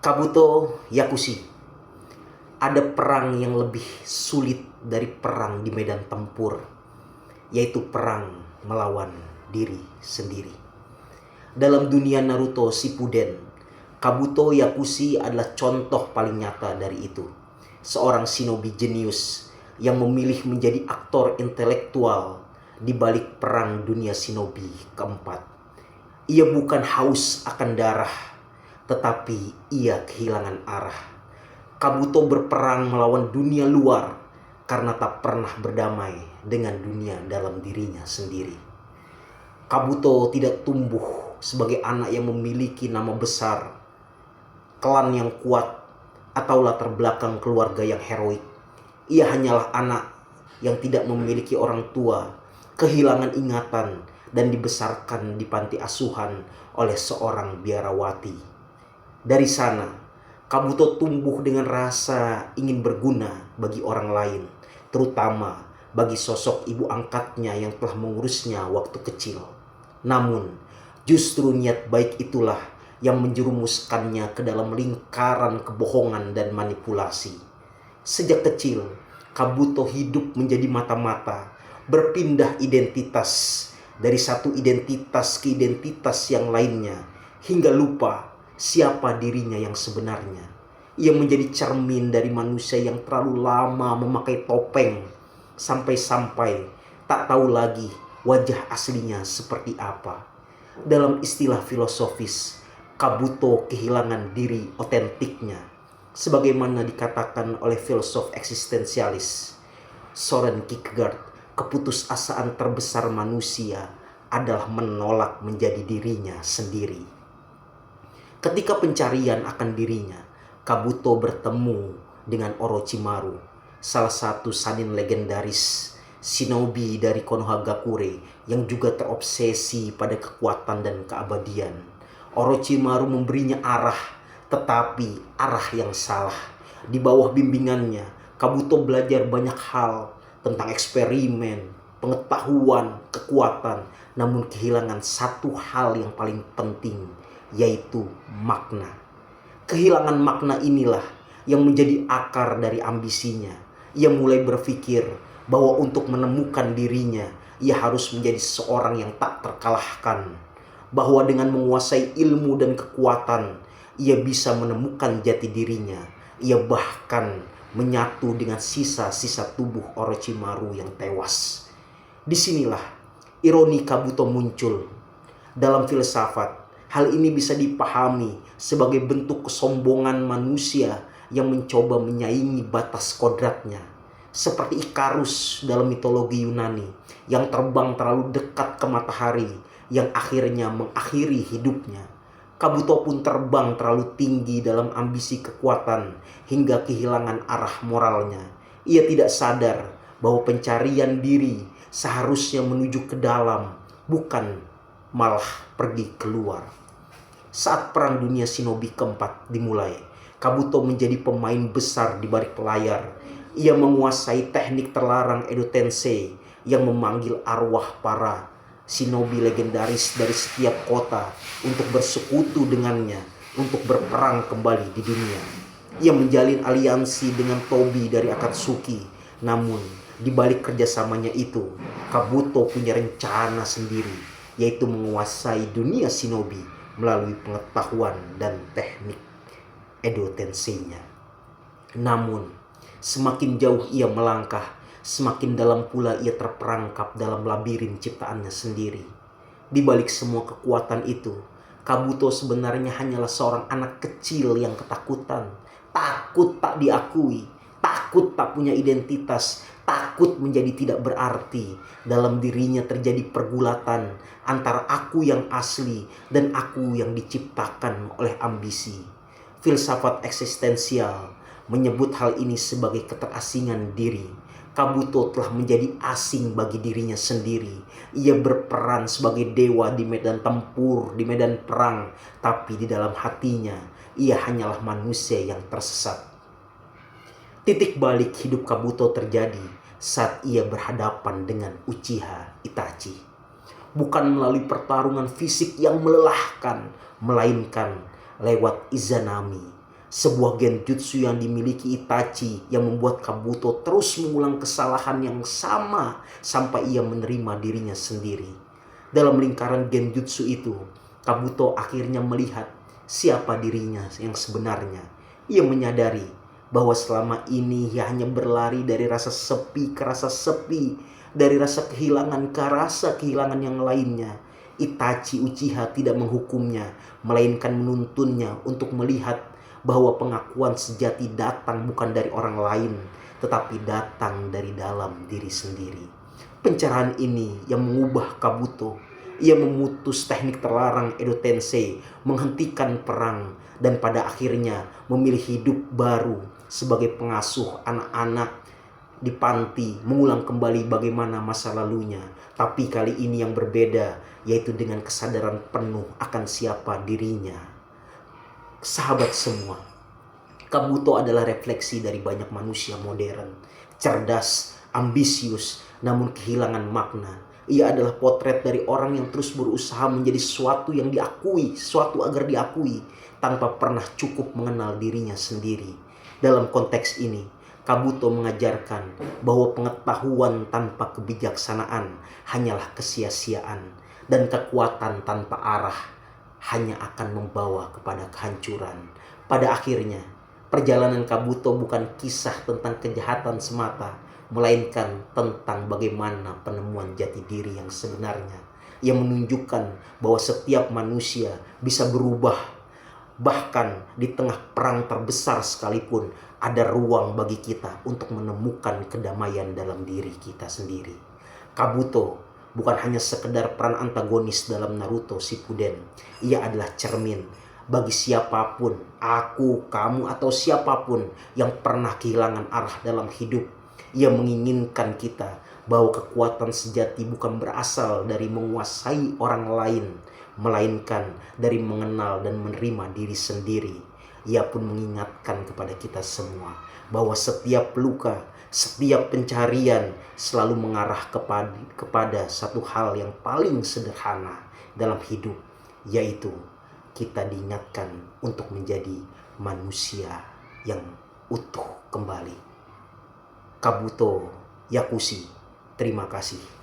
Kabuto Yakushi. Ada perang yang lebih sulit dari perang di medan tempur, yaitu perang melawan diri sendiri. Dalam dunia Naruto Shippuden, Kabuto Yakushi adalah contoh paling nyata dari itu. Seorang shinobi jenius yang memilih menjadi aktor intelektual di balik perang dunia shinobi keempat. Ia bukan haus akan darah, tetapi ia kehilangan arah. Kabuto berperang melawan dunia luar karena tak pernah berdamai dengan dunia dalam dirinya sendiri. Kabuto tidak tumbuh sebagai anak yang memiliki nama besar, klan yang kuat, atau latar belakang keluarga yang heroik. Ia hanyalah anak yang tidak memiliki orang tua, kehilangan ingatan, dan dibesarkan di panti asuhan oleh seorang biarawati. Dari sana, Kabuto tumbuh dengan rasa ingin berguna bagi orang lain, terutama bagi sosok ibu angkatnya yang telah mengurusnya waktu kecil. Namun, justru niat baik itulah yang menjerumuskannya ke dalam lingkaran kebohongan dan manipulasi. Sejak kecil, Kabuto hidup menjadi mata-mata, berpindah identitas dari satu identitas ke identitas yang lainnya, hingga lupa siapa dirinya yang sebenarnya. Ia menjadi cermin dari manusia yang terlalu lama memakai topeng, sampai-sampai tak tahu lagi wajah aslinya seperti apa. Dalam istilah filosofis, Kabuto kehilangan diri otentiknya, sebagaimana dikatakan oleh filsuf eksistensialis Soren Kierkegaard. Keputusasaan terbesar manusia adalah menolak menjadi dirinya sendiri. Ketika pencarian akan dirinya, Kabuto bertemu dengan Orochimaru, salah satu sanin legendaris shinobi dari Konohagakure yang juga terobsesi pada kekuatan dan keabadian. Orochimaru memberinya arah, tetapi arah yang salah. Di bawah bimbingannya, Kabuto belajar banyak hal tentang eksperimen, pengetahuan, kekuatan, namun kehilangan satu hal yang paling penting, yaitu makna. Kehilangan makna inilah yang menjadi akar dari ambisinya. Ia mulai berpikir bahwa untuk menemukan dirinya, ia harus menjadi seorang yang tak terkalahkan. Bahwa dengan menguasai ilmu dan kekuatan, ia bisa menemukan jati dirinya. Ia bahkan menyatu dengan sisa-sisa tubuh Orochimaru yang tewas. Disinilah ironi Kabuto muncul. Dalam filsafat, hal ini bisa dipahami sebagai bentuk kesombongan manusia yang mencoba menyaingi batas kodratnya. Seperti Ikarus dalam mitologi Yunani yang terbang terlalu dekat ke matahari yang akhirnya mengakhiri hidupnya. Kabuto pun terbang terlalu tinggi dalam ambisi kekuatan hingga kehilangan arah moralnya. Ia tidak sadar bahwa pencarian diri seharusnya menuju ke dalam, bukan malah pergi keluar. Saat perang dunia shinobi keempat dimulai, Kabuto menjadi pemain besar di balik layar. Ia menguasai teknik terlarang Edo Tensei yang memanggil arwah para shinobi legendaris dari setiap kota untuk bersekutu dengannya untuk berperang kembali di dunia. Ia menjalin aliansi dengan Tobi dari Akatsuki. Namun di balik kerjasamanya itu, Kabuto punya rencana sendiri, yaitu menguasai dunia shinobi melalui pengetahuan dan teknik Edo Tensei-nya. Namun semakin jauh ia melangkah, semakin dalam pula ia terperangkap dalam labirin ciptaannya sendiri. Di balik semua kekuatan itu, Kabuto sebenarnya hanyalah seorang anak kecil yang ketakutan. Takut tak diakui, takut tak punya identitas, takut menjadi tidak berarti. Dalam dirinya terjadi pergulatan antara aku yang asli dan aku yang diciptakan oleh ambisi. Filsafat eksistensial menyebut hal ini sebagai keterasingan diri. Kabuto telah menjadi asing bagi dirinya sendiri. Ia berperan sebagai dewa di medan tempur, di medan perang, tapi di dalam hatinya ia hanyalah manusia yang tersesat. Titik balik hidup Kabuto terjadi saat ia berhadapan dengan Uchiha Itachi. Bukan melalui pertarungan fisik yang melelahkan, melainkan lewat Izanami, Sebuah genjutsu yang dimiliki Itachi yang membuat Kabuto terus mengulang kesalahan yang sama sampai ia menerima dirinya sendiri. Dalam lingkaran genjutsu itu, Kabuto akhirnya melihat siapa dirinya yang sebenarnya. Ia menyadari bahwa selama ini ia hanya berlari dari rasa sepi ke rasa sepi, dari rasa kehilangan ke rasa kehilangan yang lainnya. Itachi Uchiha tidak menghukumnya, melainkan menuntunnya untuk melihat bahwa pengakuan sejati datang bukan dari orang lain, tetapi datang dari dalam diri sendiri. Pencerahan ini yang mengubah Kabuto. Ia memutus teknik terlarang Edo Tensei, menghentikan perang, dan pada akhirnya memilih hidup baru sebagai pengasuh anak-anak di panti, mengulang kembali bagaimana masa lalunya. Tapi kali ini yang berbeda, yaitu dengan kesadaran penuh akan siapa dirinya. Sahabat semua, Kabuto adalah refleksi dari banyak manusia modern, cerdas, ambisius, namun kehilangan makna. Ia adalah potret dari orang yang terus berusaha menjadi sesuatu yang diakui, sesuatu agar diakui, tanpa pernah cukup mengenal dirinya sendiri. Dalam konteks ini, Kabuto mengajarkan bahwa pengetahuan tanpa kebijaksanaan hanyalah kesia-siaan, dan kekuatan tanpa arah hanya akan membawa kepada kehancuran. Pada akhirnya, perjalanan Kabuto bukan kisah tentang kejahatan semata, melainkan tentang bagaimana penemuan jati diri yang sebenarnya. Ia menunjukkan bahwa setiap manusia bisa berubah. Bahkan di tengah perang terbesar sekalipun, ada ruang bagi kita untuk menemukan kedamaian dalam diri kita sendiri. Kabuto bukan hanya sekedar peran antagonis dalam Naruto Shippuden. Ia adalah cermin bagi siapapun, aku, kamu, atau siapapun yang pernah kehilangan arah dalam hidup. Ia menginginkan kita bahwa kekuatan sejati bukan berasal dari menguasai orang lain, melainkan dari mengenal dan menerima diri sendiri. Ia pun mengingatkan kepada kita semua bahwa setiap luka, setiap pencarian selalu mengarah kepada satu hal yang paling sederhana dalam hidup, yaitu kita diingatkan untuk menjadi manusia yang utuh kembali. Kabuto Yakushi, terima kasih.